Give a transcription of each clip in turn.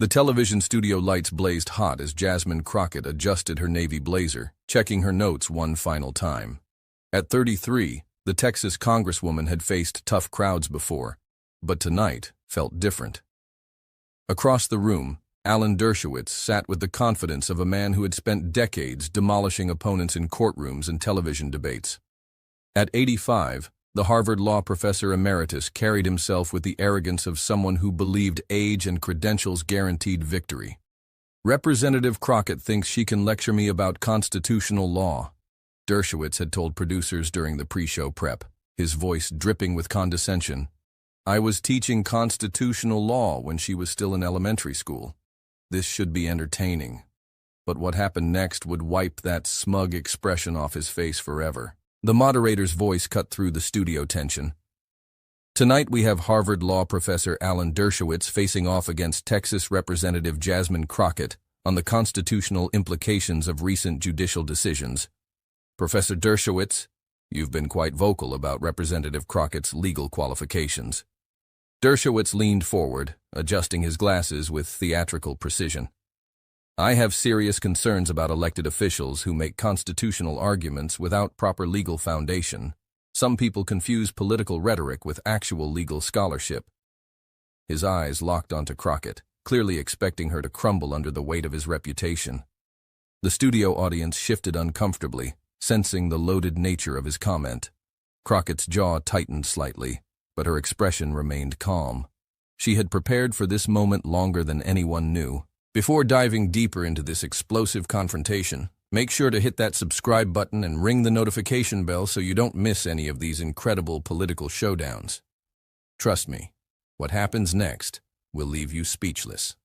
The television studio lights blazed hot as Jasmine Crockett adjusted her navy blazer, checking her notes one final time. At 33, the Texas congresswoman had faced tough crowds before, but tonight felt different. Across the room, Dershowitz sat with the confidence of a man who had spent decades demolishing opponents in courtrooms and television debates. At 85, the Harvard law professor emeritus carried himself with the arrogance of someone who believed age and credentials guaranteed victory. "Representative Crockett thinks she can lecture me about constitutional law," Dershowitz had told producers during the pre-show prep, his voice dripping with condescension. "I was teaching constitutional law when she was still in elementary school. This should be entertaining." But what happened next would wipe that smug expression off his face forever. The moderator's voice cut through the studio tension. "Tonight we have Harvard law professor Dershowitz facing off against Texas Representative Jasmine Crockett on the constitutional implications of recent judicial decisions. Professor Dershowitz, you've been quite vocal about Representative Crockett's legal qualifications." Dershowitz leaned forward, adjusting his glasses with theatrical precision. "I have serious concerns about elected officials who make constitutional arguments without proper legal foundation. Some people confuse political rhetoric with actual legal scholarship." His eyes locked onto Crockett, clearly expecting her to crumble under the weight of his reputation. The studio audience shifted uncomfortably, sensing the loaded nature of his comment. Crockett's jaw tightened slightly, but her expression remained calm. She had prepared for this moment longer than anyone knew. Before diving deeper into this explosive confrontation, make sure to hit that subscribe button and ring the notification bell so you don't miss any of these incredible political showdowns. Trust me, what happens next will leave you speechless.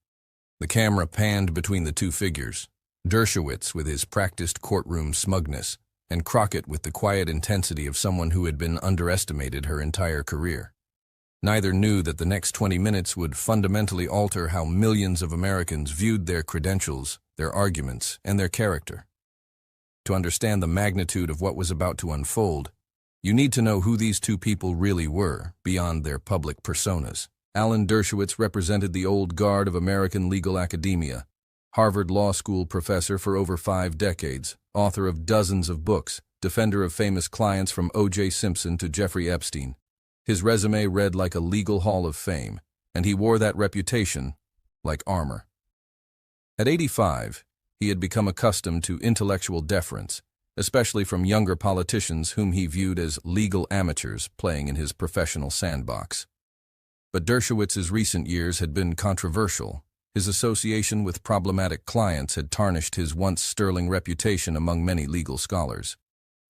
The camera panned between the two figures, Dershowitz with his practiced courtroom smugness, and Crockett with the quiet intensity of someone who had been underestimated her entire career. Neither knew that the next 20 minutes would fundamentally alter how millions of Americans viewed their credentials, their arguments, and their character. To understand the magnitude of what was about to unfold, you need to know who these two people really were, beyond their public personas. Dershowitz represented the old guard of American legal academia, Harvard Law School professor for over 5 decades, author of dozens of books, defender of famous clients from O.J. Simpson to Jeffrey Epstein. His resume read like a legal hall of fame, and he wore that reputation like armor. At 85, he had become accustomed to intellectual deference, especially from younger politicians whom he viewed as legal amateurs playing in his professional sandbox. But Dershowitz's recent years had been controversial. His association with problematic clients had tarnished his once sterling reputation among many legal scholars.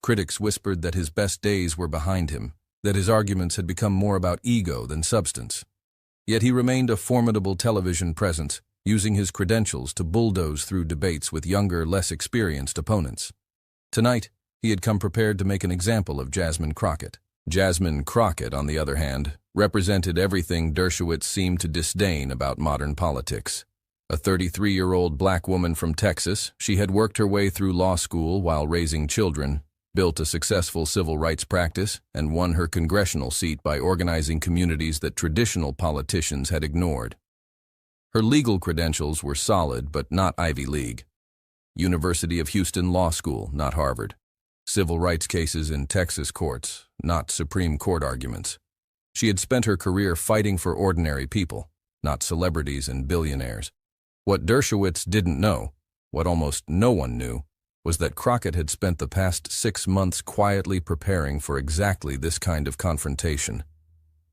Critics whispered that his best days were behind him, that his arguments had become more about ego than substance. Yet he remained a formidable television presence, using his credentials to bulldoze through debates with younger, less experienced opponents. Tonight, he had come prepared to make an example of Jasmine Crockett. Jasmine Crockett, on the other hand, represented everything Dershowitz seemed to disdain about modern politics. A 33-year-old black woman from Texas, she had worked her way through law school while raising children, built a successful civil rights practice, and won her congressional seat by organizing communities that traditional politicians had ignored. Her legal credentials were solid but not Ivy League. University of Houston Law School, not Harvard. Civil rights cases in Texas courts, not Supreme Court arguments. She had spent her career fighting for ordinary people, not celebrities and billionaires. What Dershowitz didn't know, what almost no one knew, was that Crockett had spent the past 6 months quietly preparing for exactly this kind of confrontation.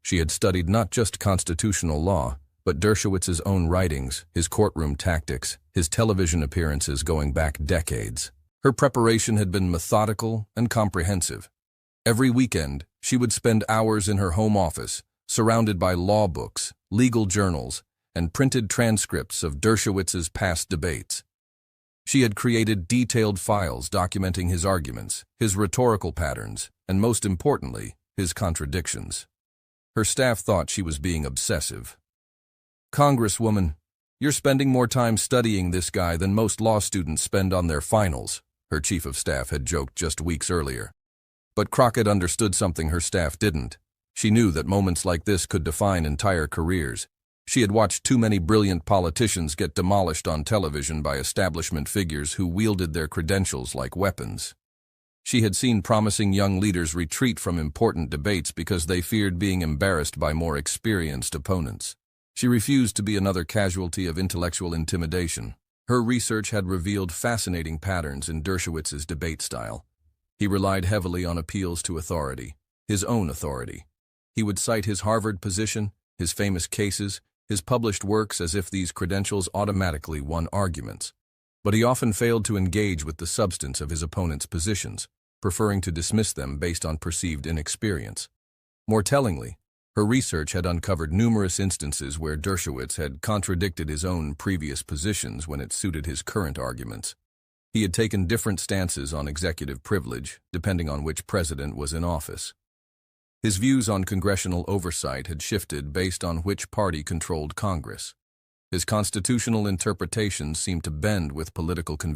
She had studied not just constitutional law, but Dershowitz's own writings, his courtroom tactics, his television appearances going back decades. Her preparation had been methodical and comprehensive. Every weekend, she would spend hours in her home office, surrounded by law books, legal journals, and printed transcripts of Dershowitz's past debates. She had created detailed files documenting his arguments, his rhetorical patterns, and most importantly, his contradictions. Her staff thought she was being obsessive. "Congresswoman, you're spending more time studying this guy than most law students spend on their finals," her chief of staff had joked just weeks earlier. But Crockett understood something her staff didn't. She knew that moments like this could define entire careers. She had watched too many brilliant politicians get demolished on television by establishment figures who wielded their credentials like weapons. She had seen promising young leaders retreat from important debates because they feared being embarrassed by more experienced opponents. She refused to be another casualty of intellectual intimidation. Her research had revealed fascinating patterns in Dershowitz's debate style. He relied heavily on appeals to authority, his own authority. He would cite his Harvard position, his famous cases, his published works as if these credentials automatically won arguments. But he often failed to engage with the substance of his opponent's positions, preferring to dismiss them based on perceived inexperience. More tellingly, her research had uncovered numerous instances where Dershowitz had contradicted his own previous positions when it suited his current arguments. He had taken different stances on executive privilege, depending on which president was in office. His views on congressional oversight had shifted based on which party controlled Congress. His constitutional interpretations seemed to bend with political convenience.